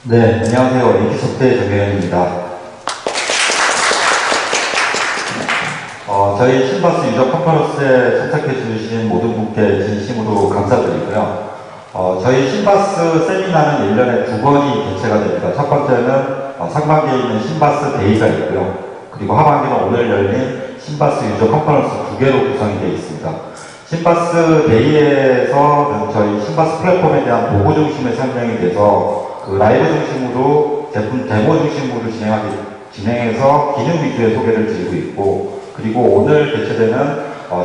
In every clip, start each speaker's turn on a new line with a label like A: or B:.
A: 네, 안녕하세요. 인기소프트의 정경현입니다. 저희 신바스 유저 컨퍼런스에 참석해 주신 모든 분께 진심으로 감사드리고요. 저희 신바스 세미나는 1년에 2번이 개최가 됩니다. 첫 번째는 상반기에 있는 신바스 데이가 있고요. 그리고 하반기는 오늘 열린 신바스 유저 컨퍼런스 2개로 구성이 되어 있습니다. 신바스 데이에서는 저희 신바스 플랫폼에 대한 보고 중심의 설명이 돼서 그 라이브 중심으로 제품 데모 중심으로 진행해서 기능 위주의 소개를 드리고 있고, 그리고 오늘 개최되는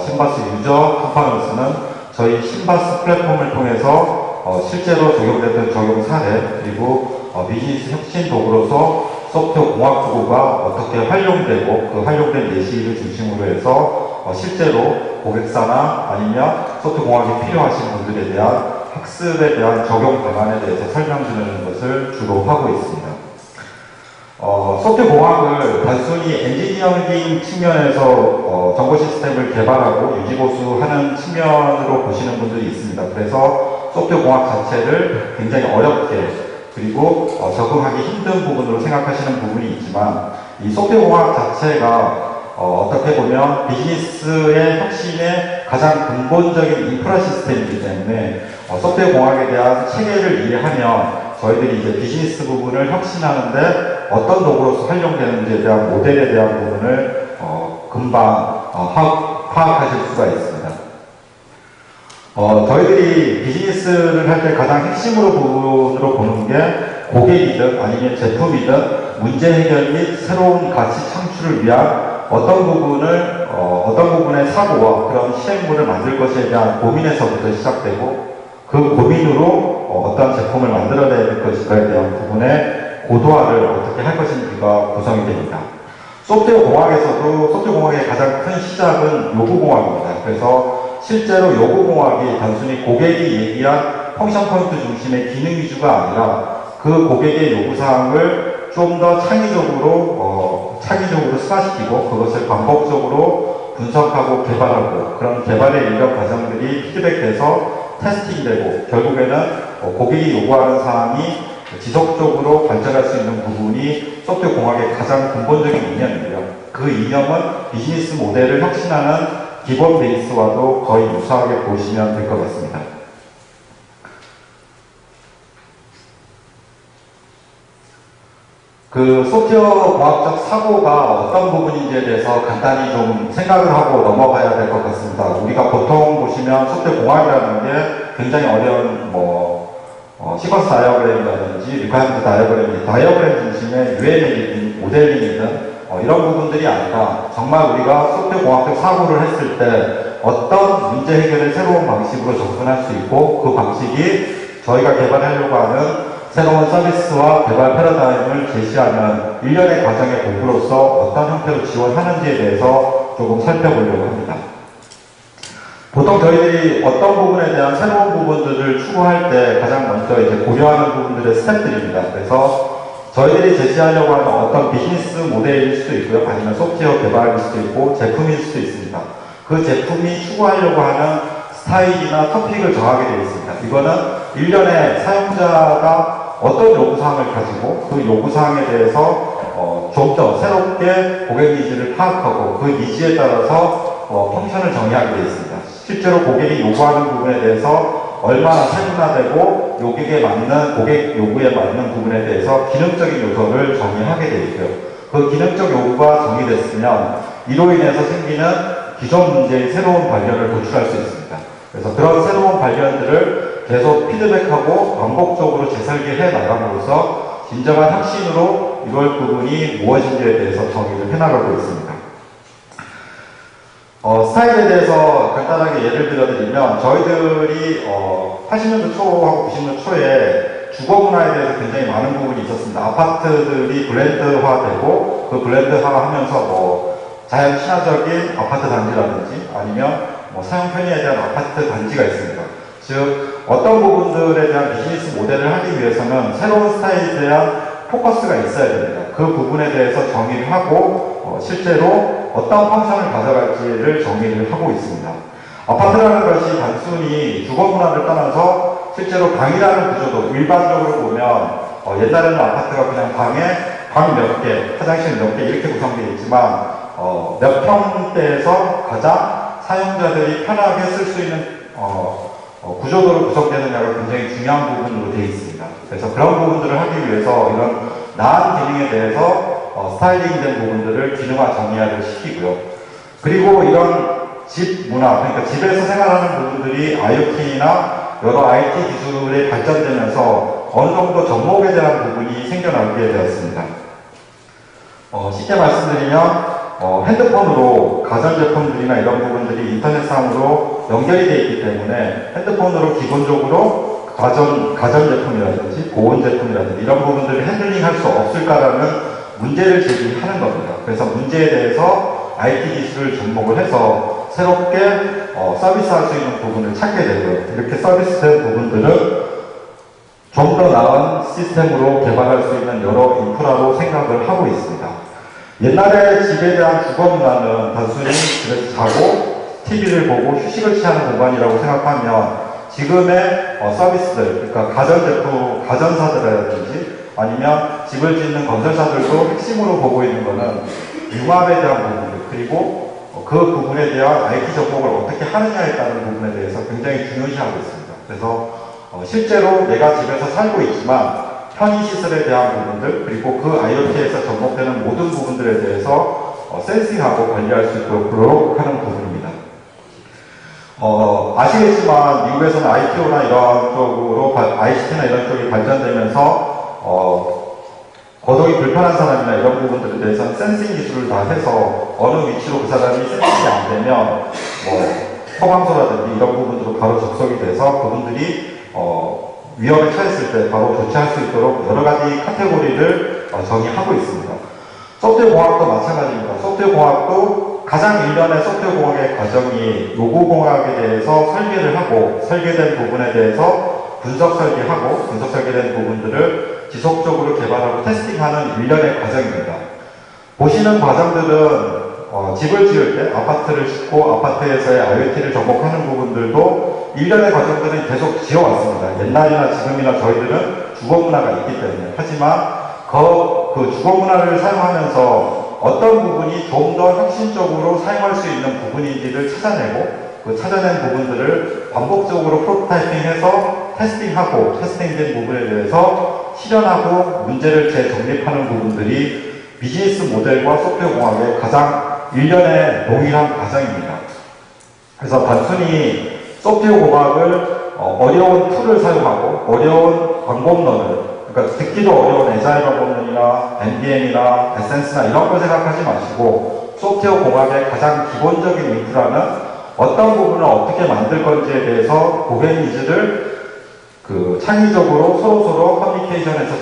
A: 신바스 유저 컨퍼런스는 저희 신바스 플랫폼을 통해서 실제로 적용됐던 적용 사례, 그리고 비즈니스 혁신 도구로서 소프트웨어 공학 도구가 어떻게 활용되고 그 활용된 예시를 중심으로 해서 실제로 고객사나 아니면 소프트웨어 공학이 필요하신 분들에 대한 학습에 대한 적용 방안에 대해서 설명드리는 것을 주로 하고 있습니다. 소프트웨어 공학을 단순히 엔지니어링 측면에서 정보 시스템을 개발하고 유지보수하는 측면으로 보시는 분들이 있습니다. 그래서 소프트웨어 공학 자체를 굉장히 어렵게 그리고 적응하기 힘든 부분으로 생각하시는 부분이 있지만, 이 소프트웨어 공학 자체가 어떻게 보면 비즈니스의 혁신의 가장 근본적인 인프라 시스템이기 때문에 소프트웨어 공학에 대한 체계를 이해하면 저희들이 이제 비즈니스 부분을 혁신하는데 어떤 도구로서 활용되는지에 대한 모델에 대한 부분을 금방 파악하실 수가 있습니다. 저희들이 비즈니스를 할 때 가장 핵심으로 부분으로 보는 게 고객이든 아니면 제품이든 문제 해결 및 새로운 가치 창출을 위한 어떤 부분의 사고와 그런 시행물을 만들 것에 대한 고민에서부터 시작되고, 그 고민으로 어떤 제품을 만들어내야 될 것인가에 대한 부분의 고도화를 어떻게 할 것인지가 구성이 됩니다. 소프트웨어 공학에서도 소프트웨어 공학의 가장 큰 시작은 요구공학입니다. 그래서 실제로 요구공학이 단순히 고객이 얘기한 펑션 포인트 중심의 기능 위주가 아니라 그 고객의 요구사항을 좀 더 창의적으로 수화시키고 그것을 반복적으로 분석하고 개발하고, 그런 개발의 인력 과정들이 피드백돼서 테스팅되고 결국에는 고객이 요구하는 사항이 지속적으로 발전할 수 있는 부분이 소프트웨어 공학의 가장 근본적인 이념인데요. 그 이념은 비즈니스 모델을 혁신하는 기본 베이스와도 거의 유사하게 보시면 될 것 같습니다. 그 소프트웨어 공학적 사고가 어떤 부분인지에 대해서 간단히 좀 생각을 하고 넘어가야 될 것 같습니다. 우리가 보통 보시면 소프트웨어 공학이라는 게 굉장히 어려운 시퀀스 다이어그램이라든지 리ኳ이어먼트 다이어그램 중심의 UML이든 모델링이든 이런 부분들이 아니라 정말 우리가 소프트웨어 공학적 사고를 했을 때 어떤 문제 해결의 새로운 방식으로 접근할 수 있고, 그 방식이 저희가 개발하려고 하는 새로운 서비스와 개발 패러다임을 제시하는 일련의 과정의 도구로서 어떤 형태로 지원하는지에 대해서 조금 살펴보려고 합니다. 보통 저희들이 어떤 부분에 대한 새로운 부분들을 추구할 때 가장 먼저 이제 고려하는 부분들의 스텝들입니다. 그래서 저희들이 제시하려고 하는 어떤 비즈니스 모델일 수도 있고요. 아니면 소프트웨어 개발일 수도 있고 제품일 수도 있습니다. 그 제품이 추구하려고 하는 스타일이나 토픽을 정하게 되어 있습니다. 이거는 일련의 사용자가 어떤 요구사항을 가지고 그 요구사항에 대해서 좀 더 새롭게 고객 니즈를 파악하고 그 니즈에 따라서 펑션을 정의하게 되어 있습니다. 실제로 고객이 요구하는 부분에 대해서 얼마나 세분화되고 고객 요구에 맞는 부분에 대해서 기능적인 요소를 정의하게 되어 있고요. 그 기능적 요구가 정의됐으면 이로 인해서 생기는 기존 문제의 새로운 발견을 도출할 수 있습니다. 그래서 그런 새로운 발견들을 계속 피드백하고 반복적으로 재설계해 나감으로써 진정한 혁신으로 이럴 부분이 무엇인지에 대해서 정의를 해나가고 있습니다. 스타일에 대해서 간단하게 예를 들어드리면, 저희들이 80년대 초하고 90년대 초에 주거 문화에 대해서 굉장히 많은 부분이 있었습니다. 아파트들이 브랜드화되고 그 브랜드화하면서 자연 친화적인 아파트 단지라든지 아니면 사용 편의에 대한 아파트 단지가 있습니다. 즉 어떤 부분들에 대한 비즈니스 모델을 하기 위해서는 새로운 스타일에 대한 포커스가 있어야 됩니다. 그 부분에 대해서 정의를 하고 실제로 어떤 펑션을 가져갈지를 정의를 하고 있습니다. 아파트라는 것이 단순히 주거 문화를 떠나서 실제로 방이라는 구조도 일반적으로 보면 옛날에는 아파트가 그냥 방 몇 개, 화장실 몇 개 이렇게 구성되어 있지만 몇 평대에서 가장 사용자들이 편하게 쓸 수 있는 구조도로 구성되느냐가 굉장히 중요한 부분으로 되어 있습니다. 그래서 그런 부분들을 하기 위해서 이런 나은 기능에 대해서 스타일링된 부분들을 기능화 정리화를 시키고요. 그리고 이런 집 문화, 그러니까 집에서 생활하는 부분들이 IoT나 여러 IT 기술에 발전되면서 어느 정도 접목에 대한 부분이 생겨나게 되었습니다. 쉽게 말씀드리면 핸드폰으로 가전제품들이나 이런 부분들이 인터넷상으로 연결이 되어 있기 때문에 핸드폰으로 기본적으로 가전제품이라든지 보온제품이라든지 이런 부분들을 핸들링할 수 없을까라는 문제를 제기하는 겁니다. 그래서 문제에 대해서 IT 기술을 접목을 해서 새롭게 서비스할 수 있는 부분을 찾게 되고요. 이렇게 서비스된 부분들은 좀 더 나은 시스템으로 개발할 수 있는 여러 인프라로 생각을 하고 있습니다. 옛날에 집에 대한 주거 문화는 단순히 집에서 자고 TV를 보고 휴식을 취하는 공간이라고 생각하면 지금의 서비스들, 그러니까 가전제품, 가전사들이라든지 아니면 집을 짓는 건설사들도 핵심으로 보고 있는 것은 융합에 대한 부분들, 그리고 그 부분에 대한 IT 접목을 어떻게 하느냐에 따른 부분에 대해서 굉장히 중요시하고 있습니다. 그래서 실제로 내가 집에서 살고 있지만 편의시설에 대한 부분들, 그리고 그 IoT에서 접목되는 모든 부분들에 대해서 센싱하고 관리할 수 있도록 하는 부분입니다. 아시겠지만 미국에서는 ITO나 이런 쪽으로, ICT나 이런 쪽이 발전되면서 거동이 불편한 사람이나 이런 부분들에 대해서는 센싱 기술을 다 해서 어느 위치로 그 사람이 센싱이 안 되면 소방서라든지 이런 부분으로 바로 접속이 돼서 그분들이 위험에 처했을 때 바로 조치할 수 있도록 여러 가지 카테고리를 정의하고 있습니다. 소프트웨어 공학도 마찬가지입니다. 소프트웨어 공학도 가장 일련의 소프트웨어 공학의 과정이 요구 공학에 대해서 설계를 하고 설계된 부분에 대해서 분석 설계하고 분석 설계된 부분들을 지속적으로 개발하고 테스팅하는 일련의 과정입니다. 보시는 과정들은 집을 지을 때 아파트를 짓고 아파트에서의 IoT를 접목하는 부분들도 일련의 과정들은 계속 지어왔습니다. 옛날이나 지금이나 저희들은 주거 문화가 있기 때문에. 하지만 그 주거 문화를 사용하면서 어떤 부분이 좀 더 혁신적으로 사용할 수 있는 부분인지를 찾아내고 그 찾아낸 부분들을 반복적으로 프로토타이핑해서 테스팅하고 테스팅된 부분에 대해서 실현하고 문제를 재정립하는 부분들이 비즈니스 모델과 소프트웨어 공학의 가장 일련의 동일한 과정입니다. 그래서 단순히 소프트웨어 공학을 어려운 툴을 사용하고 어려운 방법론을, 그러니까 듣기도 어려운 에자일 방법론이나 MDM이나 에센스나 이런 걸 생각하지 마시고 소프트웨어 공학의 가장 기본적인 인프라는 어떤 부분을 어떻게 만들 건지에 대해서 고객 니즈를 창의적으로 서로서로 커뮤니케이션에서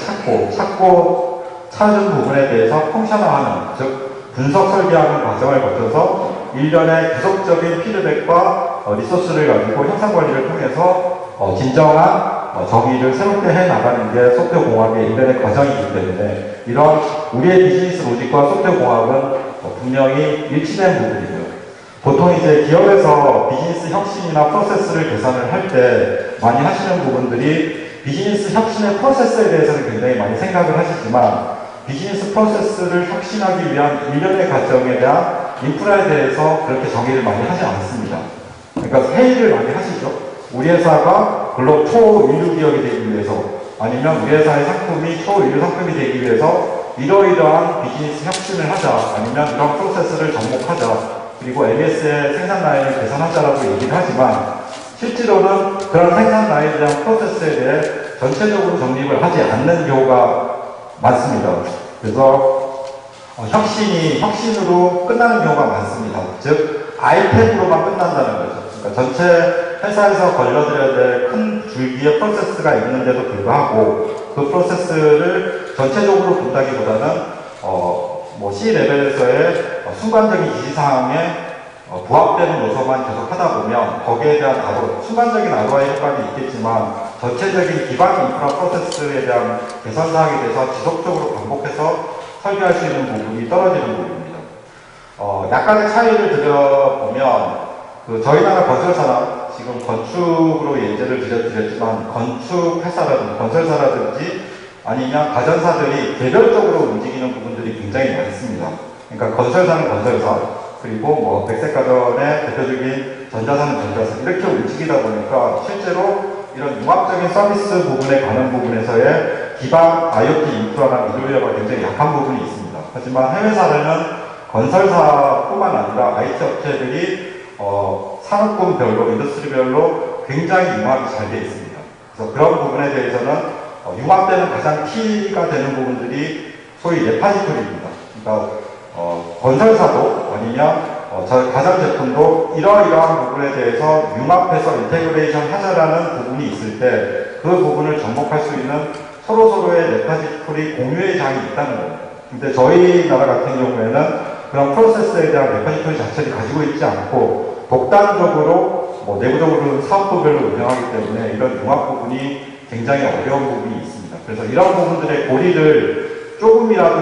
A: 찾은 부분에 대해서 펑셔널하는, 즉 분석 설계하는 과정을 거쳐서 일련의 계속적인 피드백과 리소스를 가지고 형상 관리를 통해서 진정한 정의를 새롭게 해나가는 게 소프트웨어 공학의 일련의 과정이기 때문에 이런 우리의 비즈니스 로직과 소프트웨어 공학은 분명히 일치된 부분이고요. 보통 이제 기업에서 비즈니스 혁신이나 프로세스를 계산을 할 때 많이 하시는 부분들이 비즈니스 혁신의 프로세스에 대해서는 굉장히 많이 생각을 하시지만 비즈니스 프로세스를 혁신하기 위한 일련의 과정에 대한 인프라에 대해서 그렇게 정의를 많이 하지 않습니다. 그러니까 회의를 많이 하시죠. 우리 회사가 초인류 기업이 되기 위해서 아니면 우리 회사의 상품이 초인류 상품이 되기 위해서 이러이러한 비즈니스 혁신을 하자, 아니면 이런 프로세스를 접목하자, 그리고 ABS의 생산 라인을 개선하자라고 얘기를 하지만 실제로는 그런 생산 라인에 대한 프로세스에 대해 전체적으로 정립을 하지 않는 경우가 많습니다. 그래서 혁신이 혁신으로 끝나는 경우가 많습니다. 즉 아이템으로만 끝난다는 거죠. 그러니까 전체 회사에서 걸려들여야 될 큰 줄기의 프로세스가 있는데도 불구하고 그 프로세스를 전체적으로 본다기보다는 C-레벨에서의 순간적인 지시사항에 부합되는 요소만 계속 하다 보면 거기에 대한 순간적인 ROI 효과는 있겠지만 전체적인 기반 인프라 프로세스에 대한 개선 사항에 대해서 지속적으로 반복해서 설계할 수 있는 부분이 떨어지는 부분입니다. 약간의 차이를 드려보면 저희 나라 건설사나 지금 건축으로 예제를 드렸지만 건축 회사라든지 건설사라든지 아니면 가전사들이 개별적으로 움직이는 부분들이 굉장히 많습니다. 그러니까 건설사는 건설사, 그리고 뭐 백색가전의 대표적인 전자사는 전자사, 이렇게 움직이다 보니까 실제로 이런 융합적인 서비스 부분에 관한 부분에서의 기반 IoT 인프라나 미들웨어가 굉장히 약한 부분이 있습니다. 하지만 해외 사례는 건설사뿐만 아니라 IT 업체들이 산업군별로, 인더스트리별로 굉장히 융합이 잘 되어 있습니다. 그래서 그런 부분에 대해서는 융합되는 가장 키가 되는 부분들이 소위 레파지토리입니다. 그러니까 건설사도 아니면 저희 가전제품도 이러이러한 부분에 대해서 융합해서 인테그레이션 하자라는 부분이 있을 때 그 부분을 접목할 수 있는 서로서로의 레파지토리 공유의 장이 있다는 겁니다. 근데 저희 나라 같은 경우에는 그런 프로세스에 대한 레파지토리 자체를 가지고 있지 않고 독단적으로 내부적으로 사업부별로 운영하기 때문에 이런 융합 부분이 굉장히 어려운 부분이 있습니다. 그래서 이런 부분들의 고리를 조금이라도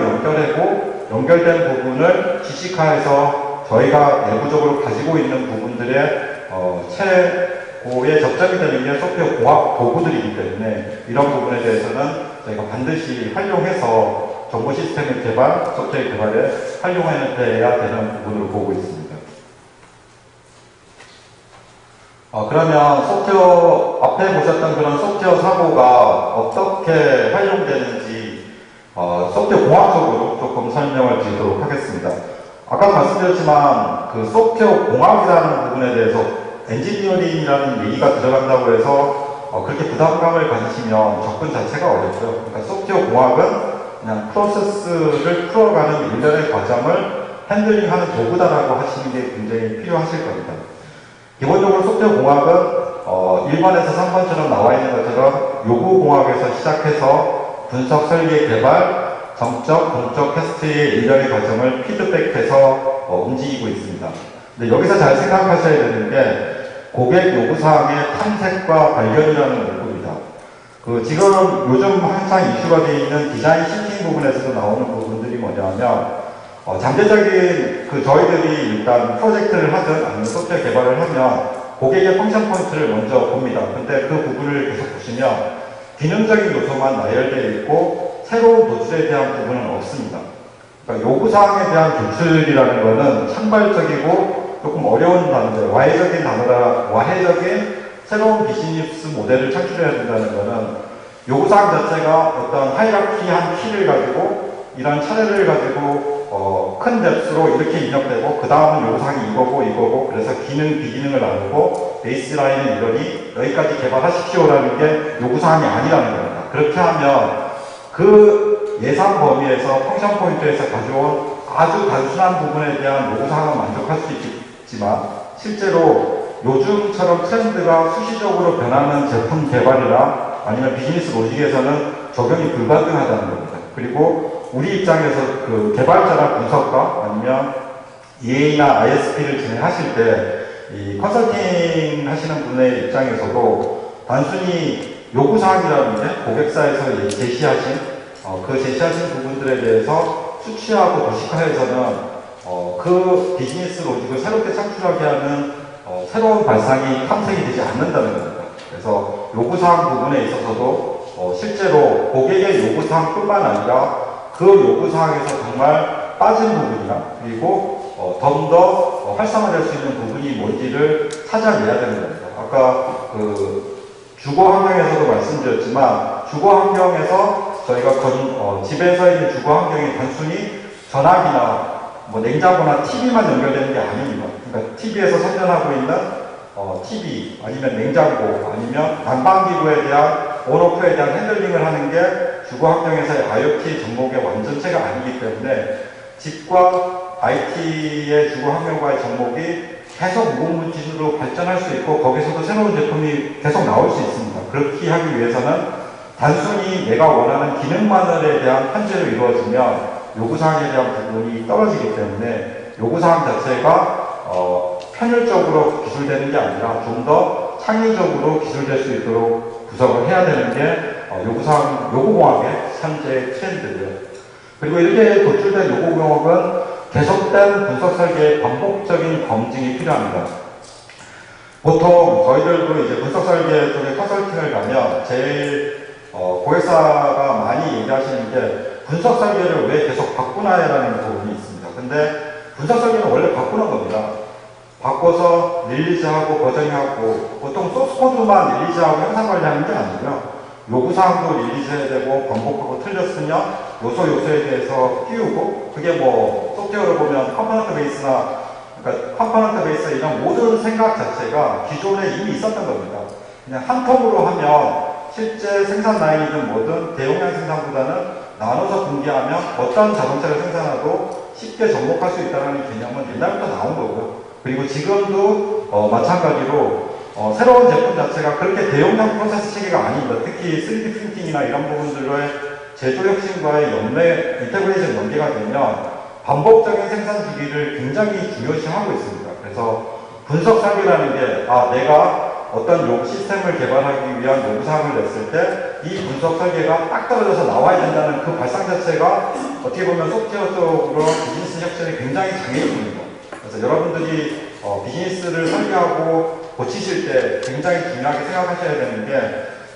A: 연결된 부분을 지식화해서 저희가 내부적으로 가지고 있는 부분들의 최고의 접점이 되는 게 소프트웨어 공학 도구들이기 때문에 이런 부분에 대해서는 저희가 반드시 활용해서 정보 시스템의 개발, 소프트웨어 개발에 활용해야 되는 부분으로 보고 있습니다. 그러면 소프트웨어, 앞에 보셨던 그런 소프트웨어 사고가 어떻게 활용되는지 소프트웨어 공학적으로 조금 설명을 드리도록 하겠습니다. 아까 말씀드렸지만 그 소프트웨어 공학이라는 부분에 대해서 엔지니어링이라는 얘기가 들어간다고 해서 그렇게 부담감을 가지시면 접근 자체가 어렵고요. 그러니까 소프트웨어 공학은 그냥 프로세스를 풀어가는 일련의 과정을 핸들링하는 도구다라고 하시는 게 굉장히 필요하실 겁니다. 기본적으로 소프트웨어 공학은 1번에서 3번처럼 나와 있는 것처럼 요구 공학에서 시작해서 분석, 설계, 개발, 정적, 공적, 테스트의 일련의 과정을 피드백해서 움직이고 있습니다. 근데 여기서 잘 생각하셔야 되는 게 고객 요구사항의 탐색과 발견이라는 문구입니다. 지금 요즘 항상 이슈가 되어 있는 디자인 싱킹 부분에서도 나오는 부분들이 뭐냐면 잠재적인 저희들이 일단 프로젝트를 하든 아니면 소프트웨어 개발을 하면 고객의 펑션 포인트를 먼저 봅니다. 근데 그 부분을 계속 보시면 기능적인 요소만 나열되어 있고 새로운 도출에 대한 부분은 없습니다. 그러니까 요구사항에 대한 도출이라는 것은 창발적이고 조금 어려운 단어인데 와해적인 단어라 와해적인 새로운 비즈니스 모델을 창출해야 된다는 것은 요구사항 자체가 어떤 하이라키한 키를 가지고 이런 차례를 가지고 큰 뎁스로 이렇게 입력되고 그 다음은 요구사항이 이거고 그래서 기능, 비기능을 나누고 베이스라인은 이러니 여기까지 개발하십시오라는 게 요구사항이 아니라는 겁니다. 그렇게 하면 그 예산 범위에서 펑션 포인트에서 가져온 아주 단순한 부분에 대한 요구사항은 만족할 수 있지만 실제로 요즘처럼 트렌드가 수시적으로 변하는 제품 개발이나 아니면 비즈니스 로직에서는 적용이 불가능하다는 겁니다. 그리고 우리 입장에서 그 개발자나 분석가 아니면 EA나 ISP를 진행하실 때 이 컨설팅 하시는 분의 입장에서도 단순히 요구사항이라는 게 고객사에서 제시하신 제시하신 부분들에 대해서 수치하고 도식화해서는 그 비즈니스 로직을 새롭게 창출하게 하는 새로운 발상이 탐색이 되지 않는다는 겁니다. 그래서 요구사항 부분에 있어서도 실제로 고객의 요구사항뿐만 아니라 그 요구사항에서 정말 빠진 부분이나 그리고 좀 더 활성화될 수 있는 부분이 뭔지를 찾아내야 되는 겁니다. 아까 주거 환경에서도 말씀드렸지만 주거 환경에서 저희가 집에서 있는 주거 환경이 단순히 전화기나 냉장고나 TV만 연결되는 게 아닙니다. 그러니까 TV에서 선전하고 있는 TV 아니면 냉장고 아니면 난방기구에 대한 온오프에 대한 핸들링을 하는 게 주거 환경에서의 IoT 접목의 완전체가 아니기 때문에 집과 IT의 주거 환경과의 접목이 계속 무궁무진으로 발전할 수 있고 거기서도 새로운 제품이 계속 나올 수 있습니다. 그렇게 하기 위해서는 단순히 내가 원하는 기능만에 대한 판재로 이루어지면 요구사항에 대한 부분이 떨어지기 때문에 요구사항 자체가 편율적으로 기술되는 게 아니라 좀 더 창의적으로 기술될 수 있도록 구성을 해야 되는 게 요구공학의 현재 트렌드고요. 그리고 이렇게 도출된 요구공학은 계속된 분석 설계의 반복적인 검증이 필요합니다. 보통 저희들도 이제 분석 설계 쪽에 컨설팅을 가면 제일 고객사가 많이 얘기하시는 게 분석 설계를 왜 계속 바꾸나요라는 부분이 있습니다. 근데 분석 설계는 원래 바꾸는 겁니다. 바꿔서 릴리즈하고 버전하고 보통 소스 코드만 릴리즈하고 형상 관리하는 게 아니고요. 요구사항도 릴리즈해야 되고 반복하고 틀렸으면 요소에 대해서 띄우고 그게 뭐 소프트웨어를 보면 컴포넌트 베이스나 그러니까 컴포넌트 베이스 이런 모든 생각 자체가 기존에 이미 있었던 겁니다. 그냥 한 통으로 하면 실제 생산 라인이든 뭐든 대용량 생산보다는 나눠서 분기하면 어떤 자동차를 생산해도 쉽게 접목할 수 있다는 개념은 옛날부터 나온 거고요. 그리고 지금도 마찬가지로 새로운 제품 자체가 그렇게 대용량 프로세스 체계가 아닙니다. 특히 3D 프린팅이나 이런 부분들의 제조 혁신과의 인테그레이션 연계가 되면 반복적인 생산 주기를 굉장히 중요시하고 있습니다. 그래서 분석 설계라는 게 내가 어떤 시스템을 개발하기 위한 요구사항을 냈을 때 이 분석 설계가 딱 떨어져서 나와야 된다는 그 발상 자체가 어떻게 보면 소프트웨어적으로 비즈니스 혁신에 굉장히 장애입니다. 그래서 여러분들이 비즈니스를 설계하고 고치실 때 굉장히 중요하게 생각하셔야 되는 게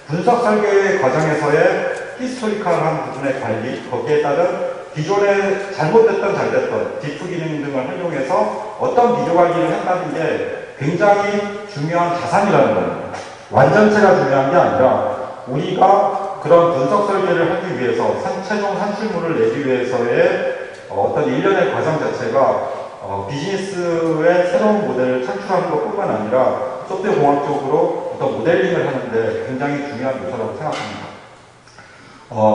A: 분석 설계 과정에서의 히스토리컬한 부분의 관리, 거기에 따른 기존에 잘못됐던 잘됐던 디프 기능 등을 활용해서 어떤 비교 관리를 한다는 게 굉장히 중요한 자산이라는 겁니다. 완전체가 중요한 게 아니라 우리가 그런 분석 설계를 하기 위해서 최종 산출물을 내기 위해서의 어떤 일련의 과정 자체가 비즈니스의 새로운 모델을 창출하는 것뿐만 아니라 소프트웨어 공학적으로 어떤 모델링을 하는데 굉장히 중요한 요소라고 생각합니다.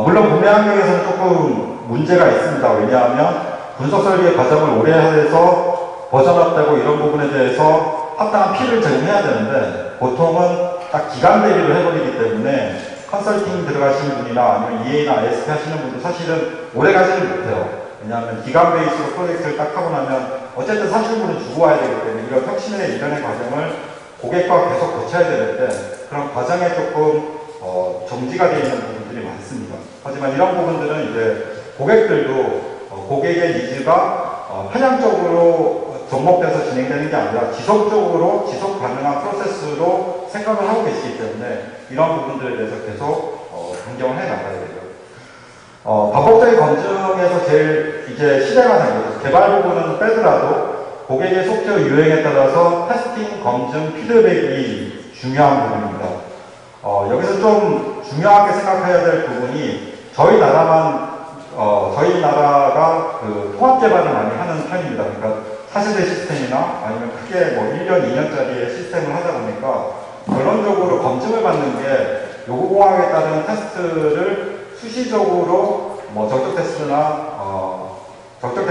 A: 물론 국내 환경에서는 조금 문제가 있습니다. 왜냐하면 분석 설계 과정을 오래 해서 버전업되고 이런 부분에 대해서 합당한 피를 제공해야 되는데 보통은 딱 기간 대비를 해버리기 때문에 컨설팅 들어가시는 분이나 아니면 EA나 ISP 하시는 분도 사실은 오래 가지는 못해요. 왜냐하면 기간 베이스로 프로젝트를 딱 하고 나면 어쨌든 산출물은 주고 와야 되기 때문에 이런 혁신의 일련의 과정을 고객과 계속 거쳐야 되는데 그런 과정에 조금 정지가 되어 있는 부분들이 많습니다. 하지만 이런 부분들은 이제 고객들도 고객의 니즈가 편향적으로 접목돼서 진행되는 게 아니라 지속적으로 지속 가능한 프로세스로 생각을 하고 계시기 때문에 이런 부분들에 대해서 계속 변경을 해 나가야 되죠. 반복적인 검증에서 제일 이제 시대가 된 거죠. 개발 부분은 빼더라도 고객의 소프트웨어 유행에 따라서 테스팅, 검증, 피드백이 중요한 부분입니다. 여기서 좀 중요하게 생각해야 될 부분이 저희 나라가 그 통합 개발을 많이 하는 편입니다. 그러니까 차세대 시스템이나 아니면 크게 뭐 1년, 2년짜리의 시스템을 하다 보니까 결론적으로 검증을 받는 게 요구공학에 따른 테스트를 수시적으로 뭐 적적 테스트나 적적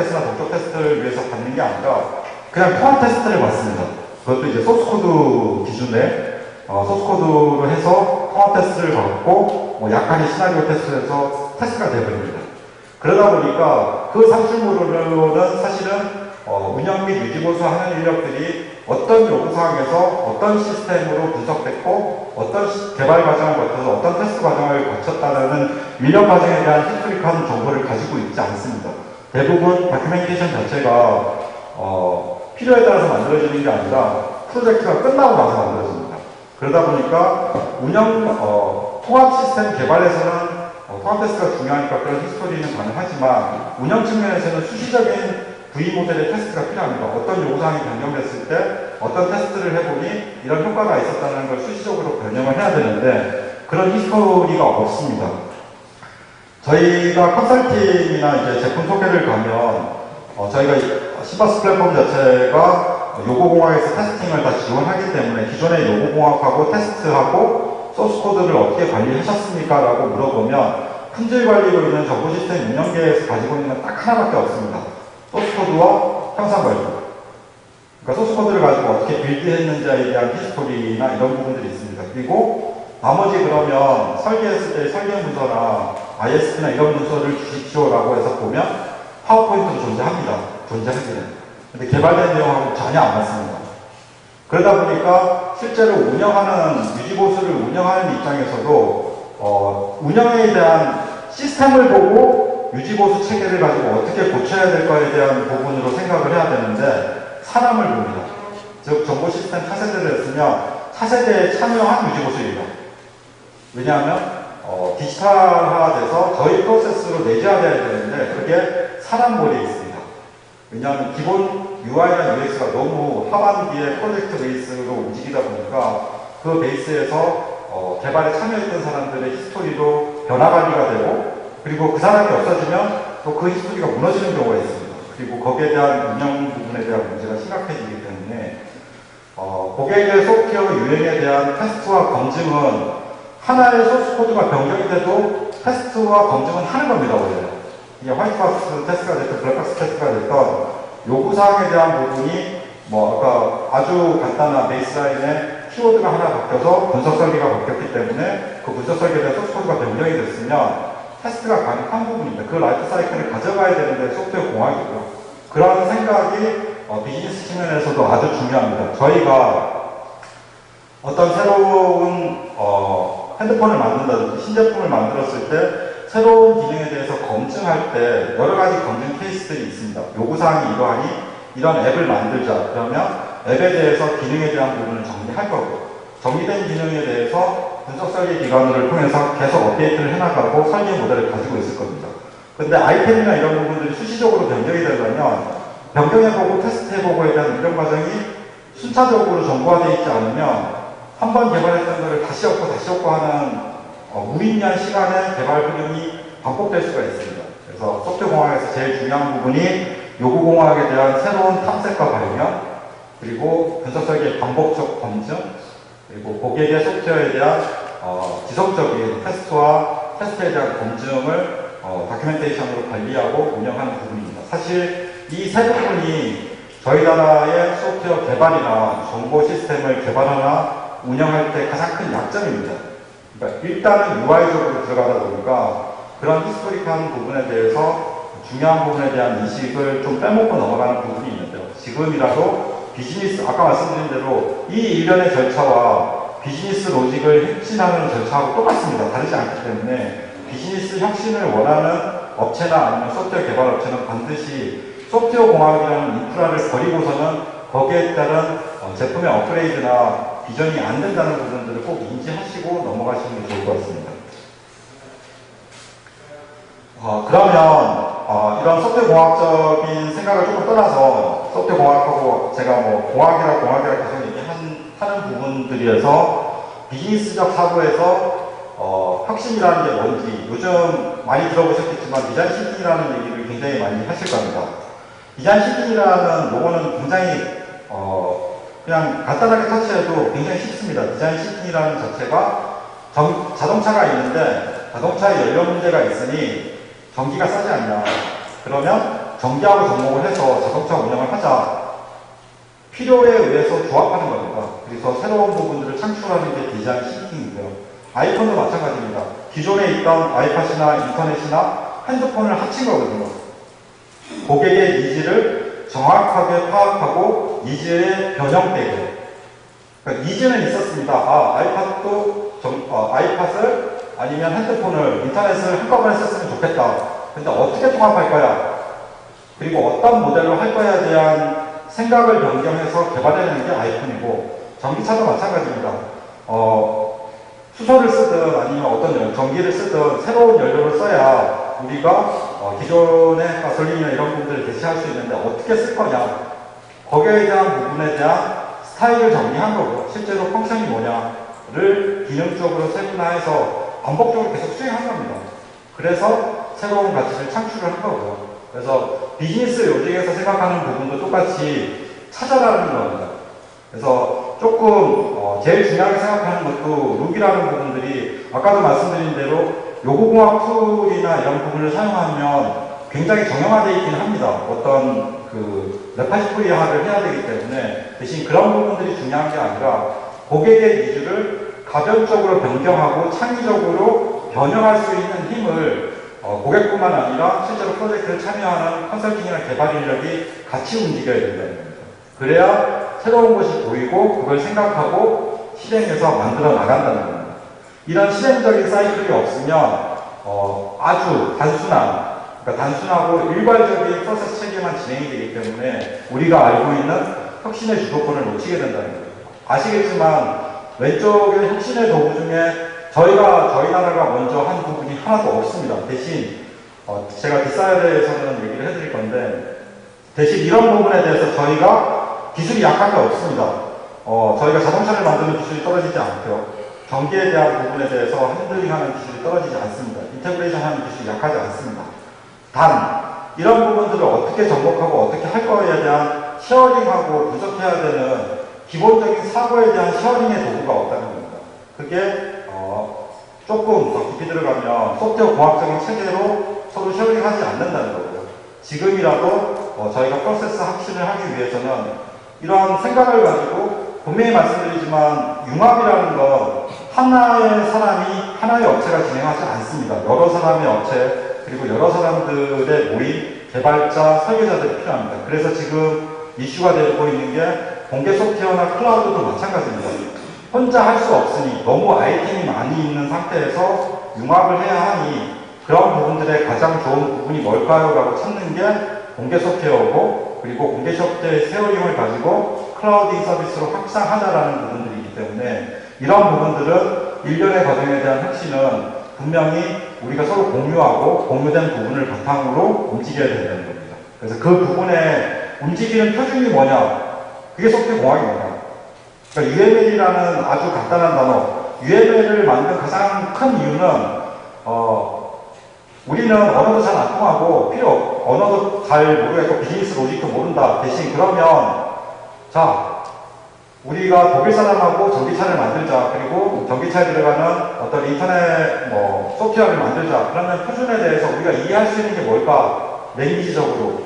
A: 테스트를 위해서 받는 게 아니라 그냥 통합 테스트를 받습니다. 그것도 이제 소스코드 기준에 소스코드로 해서 통합 테스트를 받고 뭐 약간의 시나리오 테스트에서 테스트가 되어버립니다. 그러다 보니까 그 산출물로는 사실은 운영 및 유지보수하는 인력들이 어떤 요구사항에서 어떤 시스템으로 분석됐고 어떤 개발 과정을 거쳐서 어떤 테스트 과정을 거쳤다는 인력 과정에 대한 히스토리컬한 정보를 가지고 있지 않습니다. 대부분 다큐멘테이션 자체가 필요에 따라서 만들어지는 게 아니라 프로젝트가 끝나고 나서 만들어집니다. 그러다 보니까 통합 시스템 개발에서는 통합 테스트가 중요하니까 그런 히스토리는 가능하지만 운영 측면에서는 수시적인 V 모델의 테스트가 필요합니다. 어떤 요구사항이 변경됐을 때 어떤 테스트를 해보니 이런 효과가 있었다는 걸 수시적으로 변형을 해야 되는데 그런 히스토리가 없습니다. 저희가 컨설팅이나 이제 제품 소개를 가면 저희가 시버스 플랫폼 자체가 요구공학에서 테스팅을 다 지원하기 때문에 기존의 요구공학하고 테스트하고 소스코드를 어떻게 관리하셨습니까? 라고 물어보면 품질 관리로 있는 정보 시스템 운영계에서 가지고 있는 건 딱 하나밖에 없습니다. 소스코드와 형상 관리. 그러니까 소스코드를 가지고 어떻게 빌드했는지에 대한 히스토리나 이런 부분들이 있습니다. 그리고 나머지 그러면 설계했을 때 설계 문서나 ISP나 이런 문서를 주십시오라고 해서 보면 파워포인트로 존재합니다. 존재하기는. 근데 개발된 내용하고 전혀 안 맞습니다. 그러다 보니까 실제로 유지보수를 운영하는 입장에서도 운영에 대한 시스템을 보고 유지보수 체계를 가지고 어떻게 고쳐야 될 거에 대한 부분으로 생각을 해야 되는데 사람을 봅니다. 즉 정보 시스템 차세대를 했으면 차세대에 참여한 유지보수입니다. 왜냐하면 디지털화돼서 저희 프로세스로 내재화되어야 되는데 그게 사람 머리에 있습니다. 왜냐하면 기본 UI나 UX가 너무 하반기에 프로젝트 베이스로 움직이다 보니까 그 베이스에서 개발에 참여했던 사람들의 히스토리로 변화 관리가 되고 그리고 그 사람이 없어지면 또 그 히스토리가 무너지는 경우가 있습니다. 그리고 거기에 대한 운영 부분에 대한 문제가 심각해지기 때문에 고객의 소프트웨어 유행에 대한 테스트와 검증은 하나의 소스 코드가 변경이 돼도 테스트와 검증은 하는 겁니다, 원래. 이게 화이트박스 테스트가 됐든 블랙박스 테스트가 됐던 요구사항에 대한 부분이 아까 아주 간단한 베이스라인에 키워드가 하나 바뀌어서 분석 설계가 바뀌었기 때문에 그 분석 설계에 대한 소스 코드가 변경이 됐으면 테스트가 가능한 부분입니다. 그 라이프 사이클을 가져가야 되는데 소프트웨어 공학이고요. 그런 생각이 비즈니스 측면에서도 아주 중요합니다. 저희가 어떤 새로운 핸드폰을 만든다든지 신제품을 만들었을 때 새로운 기능에 대해서 검증할 때 여러 가지 검증 케이스들이 있습니다. 요구사항이 이러하니 이런 앱을 만들자. 그러면 앱에 대해서 기능에 대한 부분을 정리할 거고 정리된 기능에 대해서 분석 설계 기관을 통해서 계속 업데이트를 해나가고 설계 모델을 가지고 있을 겁니다. 근데 아이템이나 이런 부분들이 수시적으로 변경이 되려면 변경해보고 테스트해보고에 대한 이런 과정이 순차적으로 정보화되어 있지 않으면 한 번 개발했던 것을 다시 얻고 하는 무의미한 시간의 개발 흐름이 반복될 수가 있습니다. 그래서 소프트웨어 공학에서 제일 중요한 부분이 요구 공학에 대한 새로운 탐색과 발견, 그리고 분석 설계의 반복적 검증, 그리고 고객의 소프트웨어에 대한 지속적인 테스트와 테스트에 대한 검증을 다큐멘테이션으로 관리하고 운영하는 부분입니다. 사실 이 세 부분이 저희 나라의 소프트웨어 개발이나 정보 시스템을 개발하나 운영할 때 가장 큰 약점입니다. 그러니까 일단은 UI적으로 들어가다 보니까 그런 히스토릭한 부분에 대해서 중요한 부분에 대한 인식을 좀 빼먹고 넘어가는 부분이 있는데요. 지금이라도 비즈니스, 아까 말씀드린 대로 이 일련의 절차와 비즈니스 로직을 혁신하는 절차하고 똑같습니다. 다르지 않기 때문에 비즈니스 혁신을 원하는 업체나 아니면 소프트웨어 개발 업체는 반드시 소프트웨어 공학이라는 인프라를 버리고서는 거기에 따른 제품의 업그레이드나 비전이 안 된다는 부분들을 꼭 인지하시고 넘어가시는 게 좋을 것 같습니다. 그러면 이런 소프트웨어 공학적인 생각을 조금 떠나서 소프트웨어 공학하고 제가 공학이라 계속 얘기하는 부분들에서 비즈니스적 사고에서 혁신이라는 게 뭔지 요즘 많이 들어보셨겠지만 디자인 싱킹이라는 얘기를 굉장히 많이 하실 겁니다. 디자인 싱킹이라는 용어는 굉장히 그냥 간단하게 터치해도 굉장히 쉽습니다. 디자인 싱킹이라는 자체가 자동차가 있는데 자동차에 연료 문제가 있으니 전기가 싸지 않냐. 그러면 전기하고 접목을 해서 자동차 운영을 하자. 필요에 의해서 조합하는 겁니다. 그래서 새로운 부분들을 창출하는 게 디자인 싱킹이고요. 아이폰도 마찬가지입니다. 기존에 있던 아이팟이나 인터넷이나 핸드폰을 합친 거거든요. 고객의 니즈를 정확하게 파악하고 니즈에 변형되게. 그러니까 니즈는 있었습니다. 아이팟을 아니면 핸드폰을, 인터넷을 한꺼번에 썼으면 좋겠다. 근데 어떻게 통합할 거야? 그리고 어떤 모델로 할 거야에 대한 생각을 변경해서 개발해내는 게 아이폰이고, 전기차도 마찬가지입니다. 수소를 쓰든 아니면 어떤 전기를 쓰든 새로운 연료를 써야 우리가 기존의 가솔린이나 이런 부분들을 대체할 수 있는데 어떻게 쓸 거냐. 거기에 대한 부분에 대한 스타일을 정리한 거고, 실제로 펑션이 뭐냐를 기능적으로 세분화해서 반복적으로 계속 수행한 겁니다. 그래서 새로운 가치를 창출을 한 거고요. 그래서 비즈니스 요직에서 생각하는 부분도 똑같이 찾아가는 겁니다. 그래서 조금 제일 중요하게 생각하는 것도 룩이라는 부분들이 아까도 말씀드린 대로 요구공학 툴이나 이런 부분을 사용하면 굉장히 정형화되어 있긴 합니다. 어떤 레파지토리화를 해야 되기 때문에 대신 그런 부분들이 중요한 게 아니라 고객의 니즈를 가변적으로 변경하고 창의적으로 변형할 수 있는 힘을 고객뿐만 아니라 실제로 프로젝트에 참여하는 컨설팅이나 개발 인력이 같이 움직여야 된다는 겁니다. 그래야 새로운 것이 보이고 그걸 생각하고 실행해서 만들어 나간다는 겁니다. 이런 실행적인 사이클이 없으면 아주 단순하고 일괄적인 프로세스 체계만 진행이 되기 때문에 우리가 알고 있는 혁신의 주도권을 놓치게 된다는 거예요. 아시겠지만 왼쪽에 혁신의 도구 중에 저희 나라가 먼저 한 부분이 하나도 없습니다. 대신 제가 뒷사에 대해서는 얘기를 해드릴 건데, 대신 이런 부분에 대해서 저희가 기술이 약한 게 없습니다. 저희가 자동차를 만드는 기술이 떨어지지 않고요. 전기에 대한 부분에 대해서 핸들링하는 기술이 떨어지지 않습니다. 인테그레이션 하는 기술이 약하지 않습니다. 단, 이런 부분들을 어떻게 접목하고 어떻게 할 거에 대한 쉐어링하고 분석해야 되는 기본적인 사고에 대한 쉐어링의 도구가 없다는 겁니다. 그게 조금 더 깊이 들어가면 소프트웨어 공학적인 체계로 서로 쉐어링하지 않는다는 거고요. 지금이라도 저희가 프로세스 혁신을 하기 위해서는 이런 생각을 가지고 분명히 말씀드리지만 융합이라는 건 하나의 사람이 하나의 업체가 진행하지 않습니다. 여러 사람의 업체 그리고 여러 사람들의 모임, 개발자, 설계자들이 필요합니다. 그래서 지금 이슈가 되고 있는 게 공개 소프트웨어나 클라우드도 마찬가지입니다. 혼자 할 수 없으니 너무 아이템이 많이 있는 상태에서 융합을 해야 하니 그런 부분들의 가장 좋은 부분이 뭘까요? 라고 찾는 게 공개 소프트웨어고, 그리고 공개 소프트웨어의 세어링을 가지고 클라우드 서비스로 확장하자라는 부분들이기 때문에 이런 부분들은 일련의 과정에 대한 혁신은 분명히 우리가 서로 공유하고 공유된 부분을 바탕으로 움직여야 된다는 겁니다. 그래서 그 부분에 움직이는 표준이 뭐냐? 그게 소프트웨어 공학이 뭐냐? 그러니까 UML이라는 아주 간단한 단어, UML을 만든 가장 큰 이유는 우리는 언어도 잘 안 통하고 언어도 잘 모르겠고 비즈니스 로직도 모른다. 대신 그러면 자, 우리가 독일 사람하고 전기차를 만들자. 그리고 전기차에 들어가는 어떤 인터넷 소프트웨어를 만들자. 그러면 표준에 대해서 우리가 이해할 수 있는 게 뭘까? 랭귀지적으로.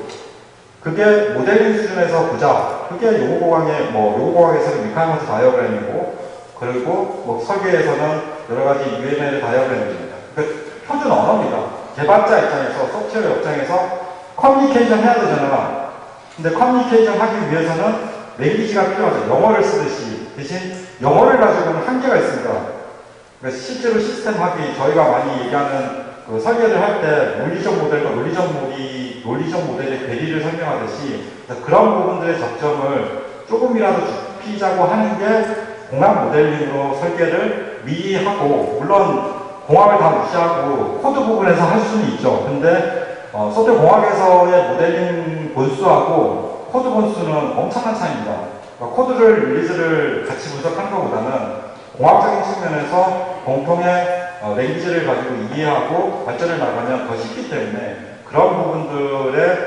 A: 그게 모델링 수준에서 보자. 그게 요구공학에서는 리카이먼트 다이어그램이고, 그리고 설계에서는 여러 가지 UML 다이어그램입니다. 그 표준 언어입니다. 개발자 입장에서, 소프트웨어 입장에서 커뮤니케이션 해야 되잖아. 근데 커뮤니케이션 하기 위해서는 랭귀지가 필요하죠. 영어를 쓰듯이. 대신 영어를 가지고는 한계가 있습니다. 그래서 실제로 시스템 학이 저희가 많이 얘기하는 그 설계를 할 때 논리적 모델과 논리적 모델의 괴리를 설명하듯이 그런 부분들의 접점을 조금이라도 좁히자고 하는 게 공학 모델링으로 설계를 미리 하고, 물론 공학을 다 무시하고 코드 부분에서 할 수는 있죠. 근데 소프트웨어 공학에서의 모델링 본수하고 코드 본수는 엄청난 차이입니다. 그러니까 코드를 릴리즈를 같이 분석하는 것보다는 공학적인 측면에서 공통의 랭귀지를 가지고 이해하고 발전을 나가면 더 쉽기 때문에 그런 부분들의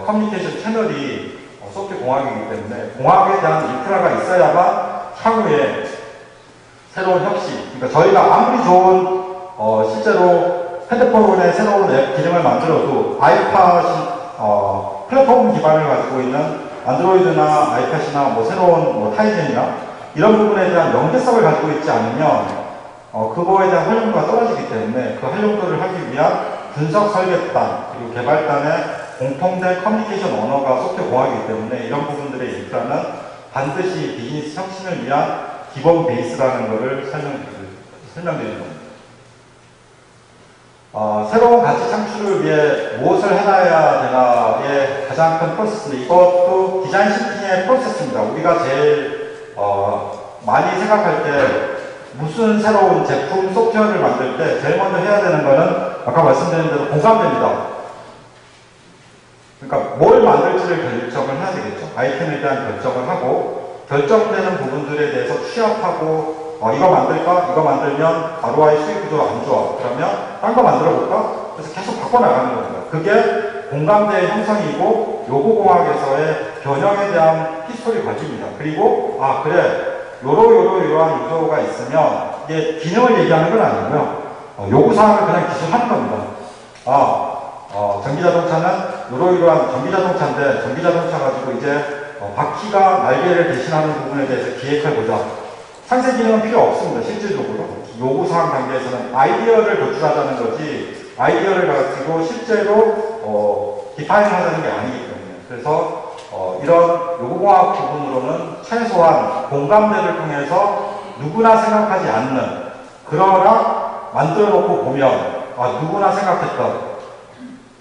A: 커뮤니케이션 채널이 소프트웨어 공학이기 때문에 공학에 대한 인프라가 있어야만 향후에 새로운 혁신, 그러니까 저희가 아무리 좋은 실제로 핸드폰의 새로운 앱 기능을 만들어도 플랫폼 기반을 가지고 있는 안드로이드나 아이팟이나 새로운 타이젠이나 이런 부분에 대한 연계성을 가지고 있지 않으면 그거에 대한 활용도가 떨어지기 때문에 그 활용도를 하기 위한 분석 설계단 그리고 개발단의 공통된 커뮤니케이션 언어가 소프트웨어 공학이기 때문에 이런 부분들의 인프라는 반드시 비즈니스 혁신을 위한 기본 베이스라는 것을 설명드리는 겁니다. 새로운 가치 창출을 위해 무엇을 해놔야 되나의 가장 큰 프로세스인데, 이것도 디자인 싱킹의 프로세스입니다. 우리가 제일 많이 생각할 때 무슨 새로운 제품, 소프트웨어를 만들 때 제일 먼저 해야 되는 거는 아까 말씀드린 대로 공감대입니다. 그러니까 뭘 만들지를 결정을 해야 되겠죠. 아이템에 대한 결정을 하고 결정되는 부분들에 대해서 취합하고 이거 만들까? 이거 만들면 ROI 수익 구조가 안 좋아. 그러면 딴 거 만들어 볼까? 그래서 계속 바꿔나가는 겁니다. 그게 공감대의 형성이고 요구공학에서의 변형에 대한 히스토리 관리입니다. 그리고 그래 요러한 요소가 있으면 이게 기능을 얘기하는 건 아니고요. 요구사항을 그냥 기술하는 겁니다. 전기자동차는 요러한 전기자동차인데 전기자동차 가지고 이제 바퀴가 날개를 대신하는 부분에 대해서 기획해보자. 상세 기능은 필요 없습니다. 실질적으로. 요구사항 단계에서는 아이디어를 도출하자는 거지 아이디어를 가지고 실제로 디파인을 하자는 게 아니기 때문에. 그래서 이런 요구공학 부분으로는 최소한 공감대를 통해서 누구나 생각하지 않는, 그러나 만들어 놓고 보면 누구나 생각했던,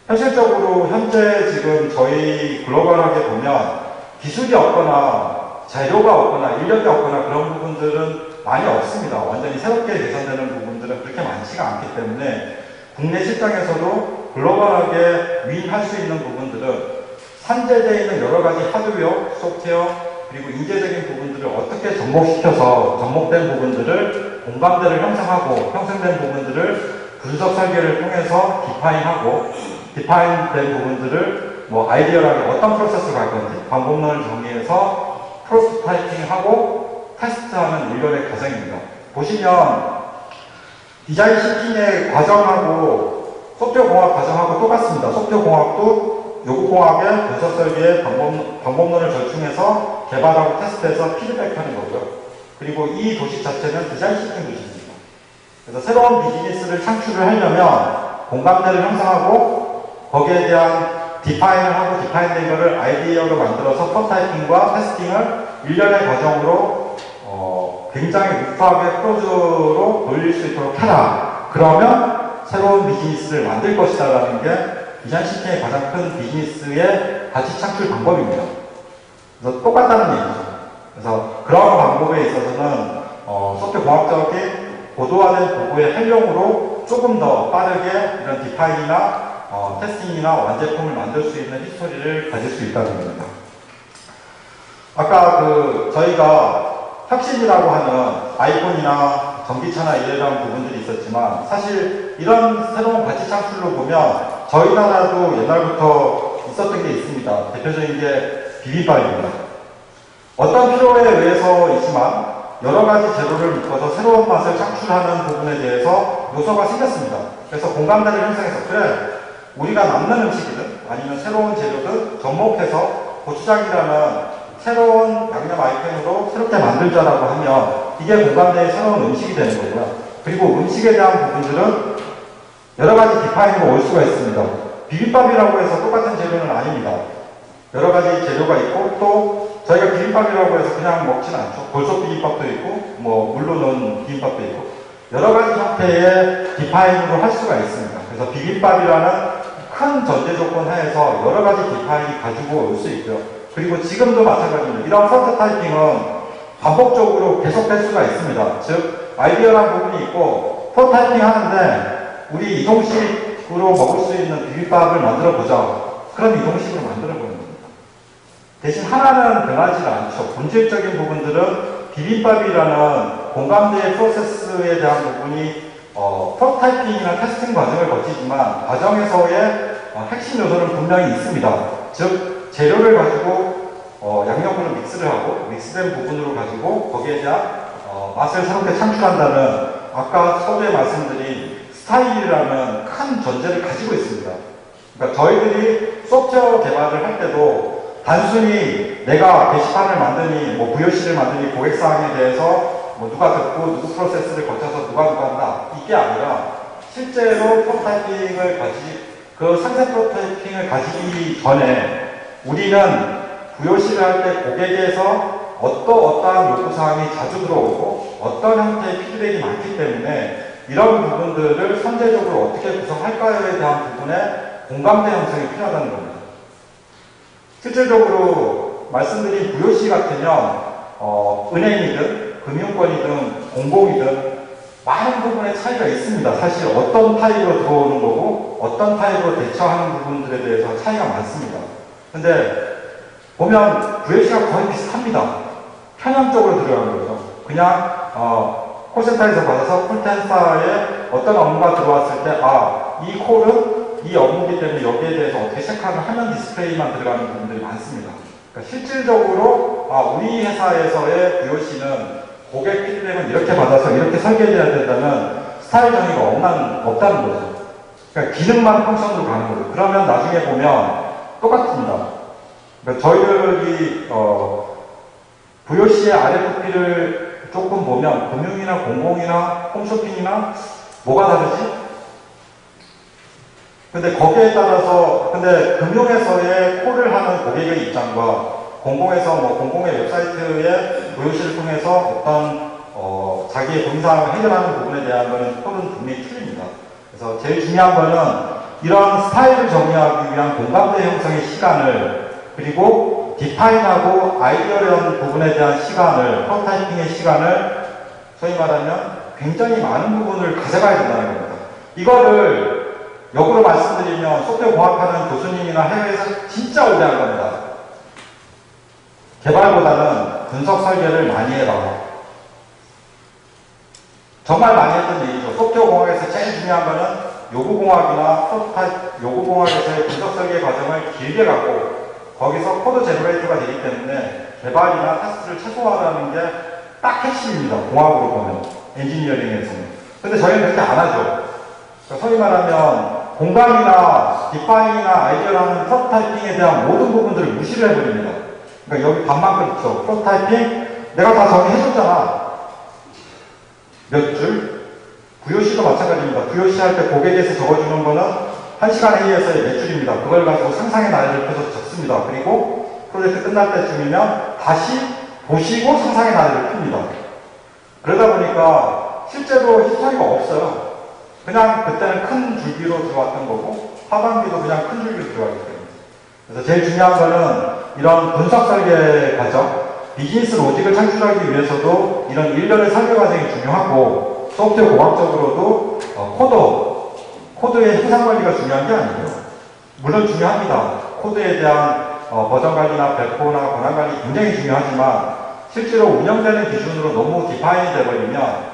A: 현실적으로 현재 지금 저희 글로벌하게 보면 기술이 없거나 재료가 없거나 인력이 없거나 그런 부분들은 많이 없습니다. 완전히 새롭게 개선되는 부분들은 부분들은 그렇게 많지가 않기 때문에 국내 시장에서도 글로벌하게 윈할 수 있는 부분들은 산재되어 있는 여러 가지 하드웨어, 소프트웨어, 그리고 인재적인 부분들을 어떻게 접목시켜서 접목된 부분들을 공감대를 형성하고 형성된 부분들을 분석 설계를 통해서 디파인하고 디파인된 부분들을 뭐 아이디어라게 어떤 프로세스로 갈 건지 방법론을 정리해서 프로토타이핑하고 테스트하는 일련의 과정입니다. 보시면 디자인 시팅의 과정하고 소프트웨어 공학 과정하고 똑같습니다. 소프트웨어 공학도 요구공학의 분석 설계의 방법론을 절충해서 개발하고 테스트해서 피드백하는 거고요. 그리고 이 도식 자체는 디자인 시스템 도식입니다. 그래서 새로운 비즈니스를 창출을 하려면 공감대를 형성하고 거기에 대한 디파인을 하고 디파인된 것을 아이디어로 만들어서 프로타이핑과 테스팅을 일련의 과정으로 굉장히 루프하게 프로즈로 돌릴 수 있도록 해라. 그러면 새로운 비즈니스를 만들 것이다 라는 게 디자인 시스템의 가장 큰 비즈니스의 가치 창출 방법입니다. 그래서 똑같다는 얘기죠. 그래서 그런 방법에 있어서는 소프트웨어 공학적인 고도화된 도구의 활용으로 조금 더 빠르게 이런 디파인이나 테스팅이나 완제품을 만들 수 있는 히스토리를 가질 수 있다는 겁니다. 아까 저희가 혁신이라고 하는 아이폰이나 전기차나 이런 부분들이 있었지만 사실 이런 새로운 가치 창출로 보면 저희 나라도 옛날부터 있었던 게 있습니다. 대표적인 게 비빔밥입니다. 어떤 필요에 의해서이지만 여러 가지 재료를 묶어서 새로운 맛을 창출하는 부분에 대해서 요소가 생겼습니다. 그래서 공감대를 형성해서 그래 우리가 남는 음식이든 아니면 새로운 재료든 접목해서 고추장이라는 새로운 양념 아이템으로 새롭게 만들자라고 하면 이게 공감대의 새로운 음식이 되는 거고요. 그리고 음식에 대한 부분들은 여러 가지 디파인으로 올 수가 있습니다. 비빔밥이라고 해서 똑같은 재료는 아닙니다. 여러 가지 재료가 있고 또 저희가 비빔밥이라고 해서 그냥 먹지는 않죠. 골소 비빔밥도 있고 뭐 물로 넣은 비빔밥도 있고 여러 가지 형태의 디파인으로 할 수가 있습니다. 그래서 비빔밥이라는 큰 전제 조건 하에서 여러 가지 디파인이 가지고 올 수 있고요. 그리고 지금도 마찬가지입니다. 이런 프로토타이핑은 반복적으로 계속될 수가 있습니다. 즉 아이디어라는 부분이 있고 프로토타이핑 하는데 우리 이동식으로 먹을 수 있는 비빔밥을 만들어 보자. 그럼 이동식으로 만들어 보는 겁니다. 대신 하나는 변하지 않죠. 본질적인 부분들은 비빔밥이라는 공감대의 프로세스에 대한 부분이 프로토타이핑이나 테스팅 과정을 거치지만 과정에서의 핵심 요소는 분명히 있습니다. 즉 재료를 가지고 양념분을 믹스를 하고 믹스된 부분으로 가지고 거기에 대한 맛을 새롭게 창출한다는 아까 서두에 말씀드린 스타일이라는 큰 전제를 가지고 있습니다. 그러니까 저희들이 소프트웨어 개발을 할 때도 단순히 내가 게시판을 만드니 뭐 VOC를 만드니 고객사항에 대해서 뭐 누가 듣고 누구 프로세스를 거쳐서 누가 한다 이게 아니라 실제로 프로토타이핑을 그 상세 프로토타이핑을 가지기 전에 우리는 VOC를 할 때 고객에서 어떠한 요구사항이 자주 들어오고 어떤 형태의 피드백이 많기 때문에 이런 부분들을 선제적으로 어떻게 구성할까에 대한 부분에 공감대 형성이 필요하다는 겁니다. 실질적으로 말씀드린 VOC 같으면 은행이든 금융권이든 공공이든 많은 부분의 차이가 있습니다. 사실 어떤 타입으로 들어오는 거고 어떤 타입으로 대처하는 부분들에 대해서 차이가 많습니다. 근데 보면 VOC가 거의 비슷합니다. 편향적으로 들어가는 거죠. 그냥 콜센터에서 받아서 콜센터에 어떤 업무가 들어왔을 때 이 콜은 이 업무이기 때문에 여기에 대해서 어떻게 체크하는 화면 디스플레이만 들어가는 부분들이 많습니다. 그러니까 실질적으로 우리 회사에서의 VOC는 고객 피드백은 이렇게 받아서 이렇게 설계해야 된다는 스타일 정의가 없다는 거죠. 그러니까 기능만 펑션으로 가는 거죠. 그러면 나중에 보면 똑같습니다. 그러니까 저희들이 VOC의 RFP를 조금 보면 금융이나 공공이나 홈쇼핑이나 뭐가 다르지? 근데 거기에 따라서 금융에서의 콜을 하는 고객의 입장과 공공에서 공공의 웹사이트의 VOC를 통해서 어떤 자기의 고민사항을 해결하는 부분에 대한 거는 콜은 분명히 틀립니다. 그래서 제일 중요한 거는 이런 스타일을 정리하기 위한 공감대 형성의 시간을 그리고 디파인하고 아이디어라는 부분에 대한 시간을 프로타이핑의 시간을 소위 말하면 굉장히 많은 부분을 가져가야 된다는 겁니다. 이거를 역으로 말씀드리면 소프트웨어 공학하는 교수님이나 해외에서 진짜 오래 한 겁니다. 개발보다는 분석 설계를 많이 해라. 정말 많이 했던 얘기죠. 소프트웨어 공학에서 제일 중요한 거는 요구공학이나 프로토타입, 요구공학에서의 분석 설계 과정을 길게 갖고 거기서 코드 제너레이터가 되기 때문에 개발이나 테스트를 최소화하는 게 딱 핵심입니다. 공학으로 보면. 엔지니어링에서는. 근데 저희는 그렇게 안 하죠. 그러니까 소위 말하면 공간이나 디파인이나 아이디어라는 프로토타이핑에 대한 모든 부분들을 무시를 해버립니다. 그러니까 여기 반만 그렇죠. 프로토타이핑 내가 다 정리해줬잖아. 몇 줄? VOC도 마찬가지입니다. VOC 할 때 고객에서 적어주는 거는 1시간 회의에서의 몇 줄입니다. 그걸 가지고 상상의 나래를 펴서 적습니다. 그리고 프로젝트 끝날 때쯤이면 다시 보시고 상상의 나래를 핍니다. 그러다 보니까 실제로 히스토리가 없어요. 그냥 그때는 큰 줄기로 들어왔던 거고 하반기도 그냥 큰 줄기로 들어가기 때문에. 그래서 제일 중요한 거는 이런 분석 설계 과정, 비즈니스 로직을 창출하기 위해서도 이런 일련의 설계 과정이 중요하고 소프트웨어 공학적으로도 코드의 해상 관리가 중요한 게 아니에요. 물론 중요합니다. 코드에 대한 버전 관리나 배포나 권한 관리 굉장히 중요하지만 실제로 운영되는 기준으로 너무 디파인이 되어버리면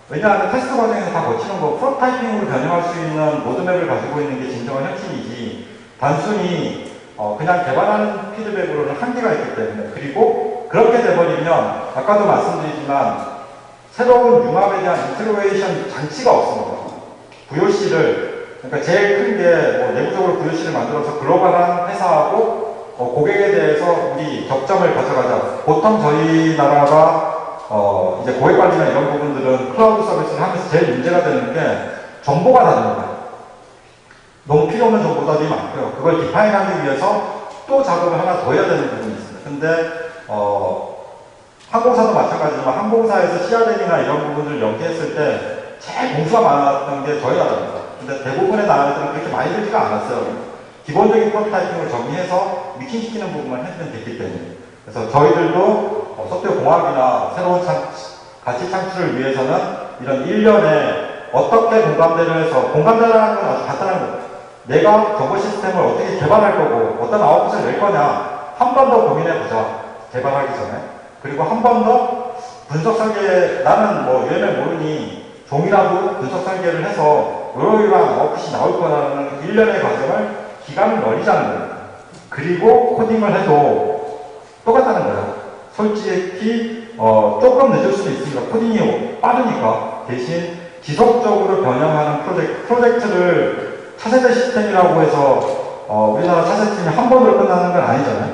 A: 왜냐하면 테스트 과정에서 다 거치는 거 프로타이핑으로 변형할 수 있는 로드맵을 가지고 있는 게 진정한 혁신이지 단순히 그냥 개발하는 피드백으로는 한계가 있기 때문에 그리고 그렇게 돼버리면 아까도 말씀드리지만 새로운 융합에 대한 인트로레이션 장치가 없습니다. VOC를 그러니까 제일 큰 게 내부적으로 VOC를 만들어서 글로벌한 회사하고 고객에 대해서 우리 격점을 가져가자. 보통 저희 나라가 이제 고객 관리나 이런 부분들은 클라우드 서비스를 하면서 제일 문제가 되는 게 정보가 다릅니다. 너무 필요 없는 정보들이 많고요. 그걸 디파인하기 위해서 또 작업을 하나 더 해야 되는 부분이 있습니다. 근데 항공사도 마찬가지지만 항공사에서 CRM이나 이런 부분을 연계했을 때 제일 공수가 많았던 게 저희 나라입니다. 근데 대부분의 나라들은 그렇게 많이 들지가 않았어요. 기본적인 프로토타이핑을 정리해서 미팅시키는 부분만 해주면 됐기 때문에. 그래서 저희들도 소프트웨어 공학이나 새로운 가치 창출을 위해서는 이런 1년에 어떻게 공감대를 해서, 공감대라는 건 아주 간단한 거예요. 내가 정보 시스템을 어떻게 개발할 거고 어떤 아웃풋을 낼 거냐 한 번 더 고민해보자. 개발하기 전에. 그리고 한 번 더 분석 설계, 나는 UML 모르니 종이라도 분석 설계를 해서 이러이러한 아웃풋이 나올 거라는 1년의 과정을 기간을 늘리자는 거예요. 그리고 코딩을 해도 똑같다는 거예요. 솔직히 조금 늦을 수도 있습니다. 코딩이 빠르니까. 대신 지속적으로 변형하는 프로젝트를 차세대 시스템이라고 해서 우리나라 차세팀이 한 번으로 끝나는 건 아니잖아요.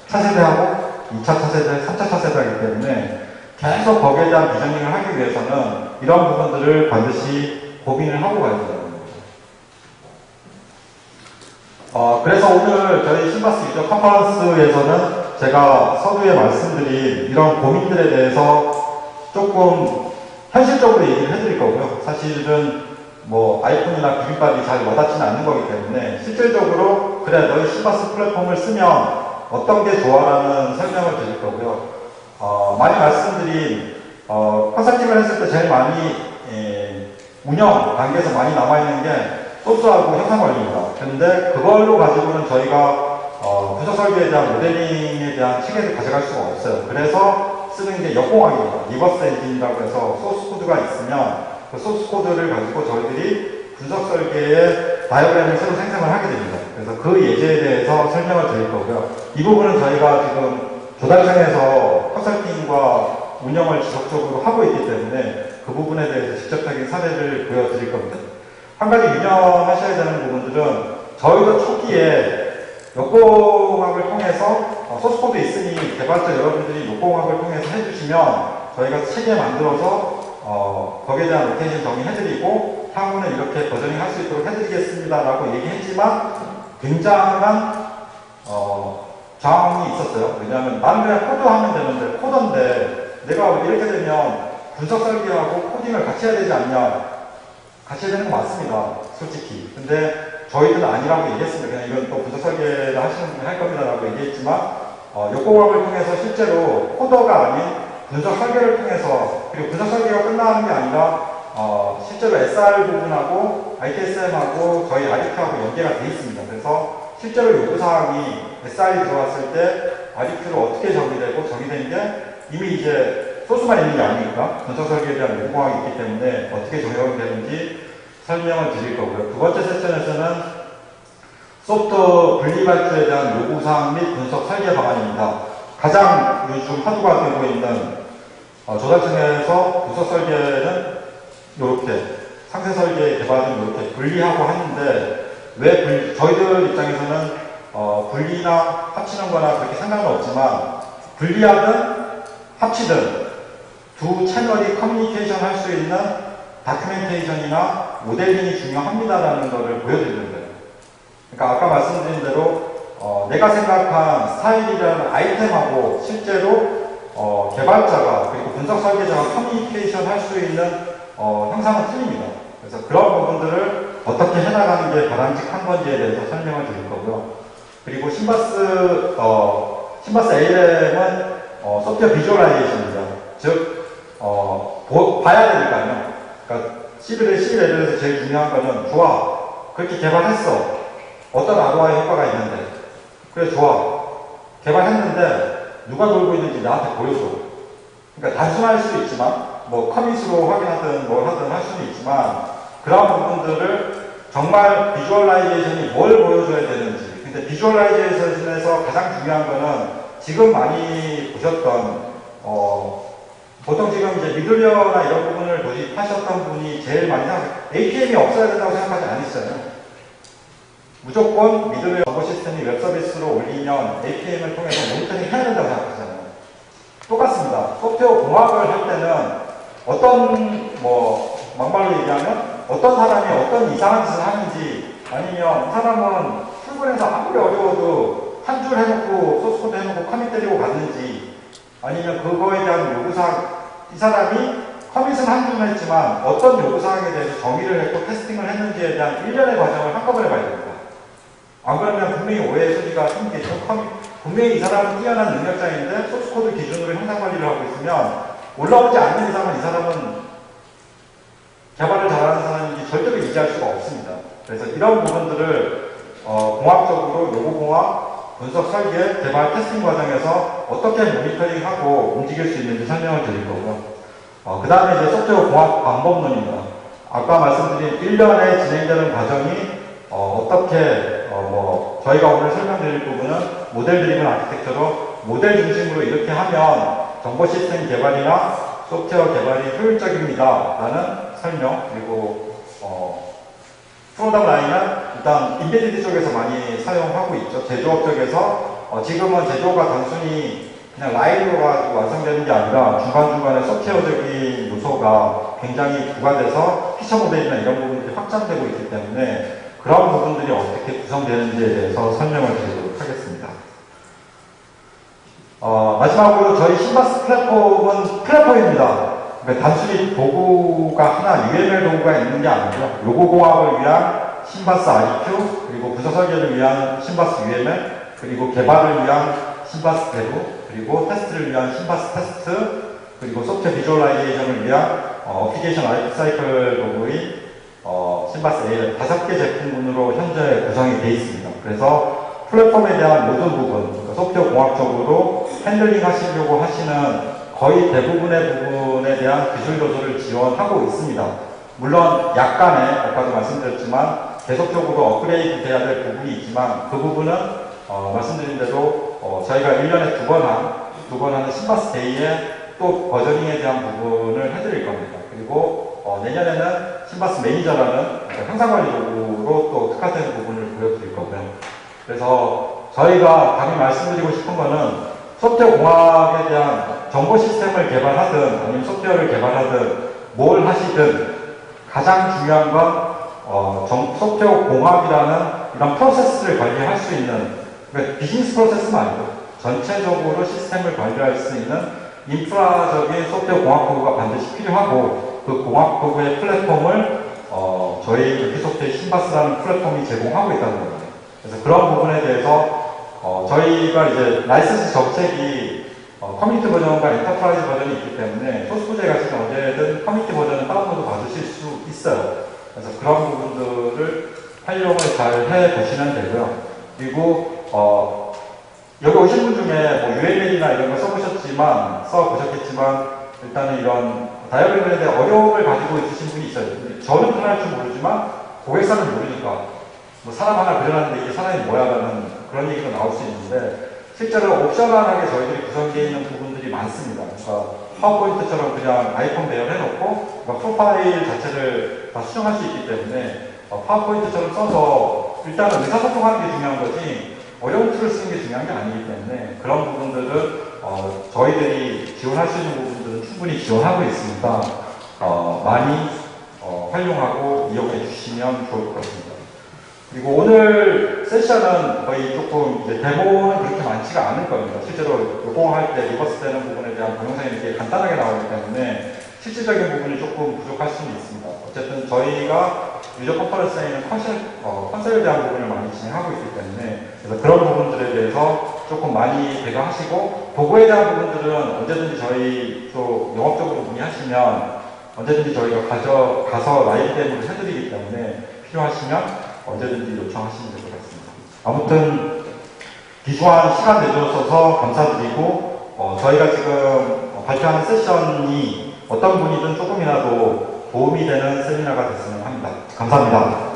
A: 차세대하고 2차 차세대, 3차 차세대 하기 때문에 계속 거기에 대한 디자이닝을 하기 위해서는 이런 부분들을 반드시 고민을 하고 가야 된다는 겁니다. 그래서 오늘 저희 심바스 유저 컨퍼런스에서는 제가 서두에 말씀드린 이런 고민들에 대해서 조금 현실적으로 얘기를 해드릴 거고요. 사실은 아이폰이나 비빔밥이 잘 와닿지는 않는 거기 때문에 실질적으로 그래 너희 심바스 플랫폼을 쓰면 어떤 게 좋아라는 설명을 드릴 거고요. 많이 말씀드린 컨설팅을 했을 때 제일 많이 운영 단계에서 많이 남아있는 게 소스하고 형상 관리입니다. 근데 그걸로 가지고는 저희가 분석 설계에 대한 모델링에 대한 체계를 가져갈 수가 없어요. 그래서 쓰는 게 역공학입니다. 리버스 엔진이라고 해서 소스 코드가 있으면 그 소스 코드를 가지고 저희들이 분석 설계의 다이어그램을 새로 생성을 하게 됩니다. 그래서 그 예제에 대해서 설명을 드릴 거고요. 이 부분은 저희가 지금 조달청에서 컨설팅과 운영을 지속적으로 하고 있기 때문에 그 부분에 대해서 직접적인 사례를 보여드릴 겁니다. 한 가지 유념하셔야 되는 부분들은 저희도 초기에 역공학을 통해서 소스코드 있으니 개발자 여러분들이 역공학을 통해서 해주시면 저희가 체계 만들어서 거기에 대한 로테이션 정의해드리고 향후는 이렇게 버저닝 할 수 있도록 해드리겠습니다 라고 얘기했지만 굉장한 저항이 있었어요. 왜냐하면 나는 그냥 코드하면 되는데 코드인데 내가 이렇게 되면 분석 설계하고 코딩을 같이 해야 되지 않냐. 같이 해야 되는 거 맞습니다. 솔직히. 근데 저희들은 아니라고 얘기했습니다. 그냥 이건 또 분석 설계를 하시는 분이 할 겁니다 라고 얘기했지만 역공학을 통해서 실제로 코더가 아닌 분석 설계를 통해서 그리고 분석 설계가 끝나는 게 아니라 실제로 SR 부분하고 ITSM하고 저희 REQ하고 연계가 되어 있습니다. 그래서 실제로 요구사항이 SR이 들어왔을 때 REQ로 어떻게 정의되고 정의된 게 이미 이제 소스만 있는 게 아니니까 분석 설계에 대한 요구사항이 있기 때문에 어떻게 적용이 되는지 설명을 드릴 거고요. 두 번째 세션에서는 소프트웨어 분리발주에 대한 요구사항 및 분석 설계 방안입니다. 가장 요즘 화두가 되고 있는 조달청에서 분석 설계는 이렇게 상세 설계 개발은 이렇게 분리하고 하는데 왜 저희들 입장에서는 분리나 합치는 거나 그렇게 상관은 없지만 분리하든 합치든 두 채널이 커뮤니케이션 할 수 있는 다큐멘테이션이나 모델링이 중요합니다라는 것을 보여드리는 거예요. 그러니까 아까 말씀드린 대로 내가 생각한 스타일이라는 아이템하고 실제로 개발자가 그리고 분석 설계자가 커뮤니케이션 할 수 있는 형상은 틀립니다. 그래서 그런 부분들을 어떻게 해나가는 게 바람직한 건지에 대해서 설명을 드릴 거고요. 그리고 신바스 ALM은 소프트웨어 비주얼라이제이션입니다. 즉 봐야 되니까요. 그러니까 11레벨에서 제일 중요한 거는 좋아. 그렇게 개발했어. 어떤 ROI 효과가 있는데. 그래 좋아. 개발했는데 누가 돌고 있는지 나한테 보여줘. 그러니까 단순할 수 있지만 뭐 커밋으로 확인하든 뭘 하든 할 수는 있지만 그런 부분들을 정말 비주얼라이제이션이 뭘 보여줘야 되는지. 근데 비주얼라이제이션에서 가장 중요한 거는 지금 많이 보셨던 보통 지금 이제 미들웨어나 이런 부분을 도입하셨던 분이 제일 많이 APM이 없어야 된다고 생각하지 않으시잖아요. 무조건 미들웨어 정보 시스템이 웹 서비스로 올리면 APM을 통해서 모니터링 해야 된다고 생각하잖아요. 똑같습니다. 소프트웨어 공학을 할 때는 막말로 얘기하면 어떤 사람이 어떤 이상한 짓을 하는지 아니면 사람은 출근해서 아무리 어려워도 한 줄 해놓고 소스코드 해놓고 커밋 때리고 갔는지 아니면 그거에 대한 요구사항 이 사람이 커밋은 한 줄만 했지만 어떤 요구사항에 대해서 정의를 했고 테스팅을 했는지에 대한 일련의 과정을 한꺼번에 봐야 됩니다. 안 그러면 분명히 오해의 소지가 생기겠죠. 분명히 이 사람은 뛰어난 능력자인데 소스코드 기준으로 형상 관리를 하고 있으면 올라오지 않는 이상은 이 사람은 개발을 잘하는 사람인지 절대로 이해할 수가 없습니다. 그래서 이런 부분들을 공학적으로 요구공학, 분석 설계, 개발 테스팅 과정에서 어떻게 모니터링하고 움직일 수 있는지 설명을 드릴 거고요. 그 다음에 이제 소프트웨어 공학 방법론입니다. 아까 말씀드린 1년에 진행되는 과정이 어떻게 저희가 오늘 설명드릴 부분은 모델 드리븐 아키텍처로 모델 중심으로 이렇게 하면 정보 시스템 개발이나 소프트웨어 개발이 효율적입니다. 라는 설명, 그리고 프로덕트 라인은 일단 인베디드 쪽에서 많이 사용하고 있죠. 제조업 쪽에서 지금은 제조가 단순히 그냥 라인으로 가지고 완성되는 게 아니라 중간중간에 소프트웨어적인 요소가 굉장히 부과돼서 피처 모델이나 이런 부분들이 확장되고 있기 때문에 그런 부분들이 어떻게 구성되는지에 대해서 설명을 드리도록 하겠습니다. 마지막으로 저희 신바스 플랫폼은 플랫폼입니다. 그러니까 단순히 도구가 하나, UML 도구가 있는 게 아니고요. 요구공학을 위한 신바스 REQ, 그리고 분석 설계를 위한 신바스 UML, 그리고 개발을 위한 신바스 대부, 그리고 테스트를 위한 신바스 테스트, 그리고 소프트웨어 비주얼라이제이션을 위한 어플리케이션 라이프 사이클 도구의 신바스 AL 5개 제품군으로 현재 구성이 되어 있습니다. 그래서 플랫폼에 대한 모든 부분, 그러니까 소프트웨어 공학적으로 핸들링 하시려고 하시는 거의 대부분의 부분에 대한 기술 요소를 지원하고 있습니다. 물론 약간의, 아까도 말씀드렸지만 계속적으로 업그레이드 돼야 될 부분이 있지만 그 부분은 말씀드린 대로 저희가 1년에 두 번 하는 신바스 데이에 또 버저닝에 대한 부분을 해드릴 겁니다. 그리고 내년에는 신바스 매니저라는 형상관리 도구로 또 특화된 부분을 보여드릴 거고요. 그래서 저희가 감히 말씀드리고 싶은 거는 소프트웨어 공학에 대한 정보 시스템을 개발하든 아니면 소프트웨어를 개발하든 뭘 하시든 가장 중요한 건 소프트웨어 공학이라는 이런 프로세스를 관리할 수 있는 그러니까 비즈니스 프로세스만 아니고 전체적으로 시스템을 관리할 수 있는 인프라적인 소프트웨어 공학 도구가 반드시 필요하고 그 공학 도구의 플랫폼을 저희 유기소프트의 신바스라는 플랫폼이 제공하고 있다는 겁니다. 그래서 그런 부분에 대해서 저희가 이제 라이선스 정책이 커뮤니티 버전과 엔터프라이즈 버전이 있기 때문에 소스 부제에 가시면 언제든 커뮤니티 버전을 다운로드 받으실 수 있어요. 그래서 그런 부분들을 활용을 잘 해보시면 되고요. 그리고 여기 오신 분 중에 뭐 UML이나 이런 거 써보셨겠지만 일단은 이런 다이어그램에 대한 어려움을 가지고 있으신 분이 있어요. 저는 편할 줄 모르지만 고객사는 모르니까 뭐 사람 하나 그려놨는데 이게 사람이 뭐야라는 그런 얘기가 나올 수 있는데 실제로 옵셔널하게 저희들이 구성되어 있는 부분들이 많습니다. 그러니까 파워포인트처럼 그냥 아이콘 배열해놓고 그러니까 프로파일 자체를 다 수정할 수 있기 때문에 파워포인트처럼 써서 일단은 의사소통하는 게 중요한 거지 어려운 툴을 쓰는 게 중요한 게 아니기 때문에 그런 부분들은 저희들이 지원할 수 있는 부분들은 충분히 지원하고 있으니까 많이 활용하고 이용해 주시면 좋을 것 같습니다. 그리고 오늘 세션은 거의 조금 이제 데모는 그렇게 많지가 않을 겁니다. 실제로 요공할 때 리버스 되는 부분에 대한 동영상이 이렇게 간단하게 나오기 때문에 실질적인 부분이 조금 부족할 수는 있습니다. 어쨌든 저희가 유저 컨퍼런스에 있는 컨셉에 대한 부분을 많이 진행하고 있기 때문에 그래서 그런 부분들에 대해서 조금 많이 배가하시고 도구에 대한 부분들은 언제든지 저희 또 영업적으로 문의하시면 언제든지 저희가 가서 라이브 데모를 해드리기 때문에 필요하시면 언제든지 요청하시면 될 것 같습니다. 아무튼 귀중한 시간 내주셔서 감사드리고 저희가 지금 발표하는 세션이 어떤 분이든 조금이라도 도움이 되는 세미나가 됐으면 합니다. 감사합니다.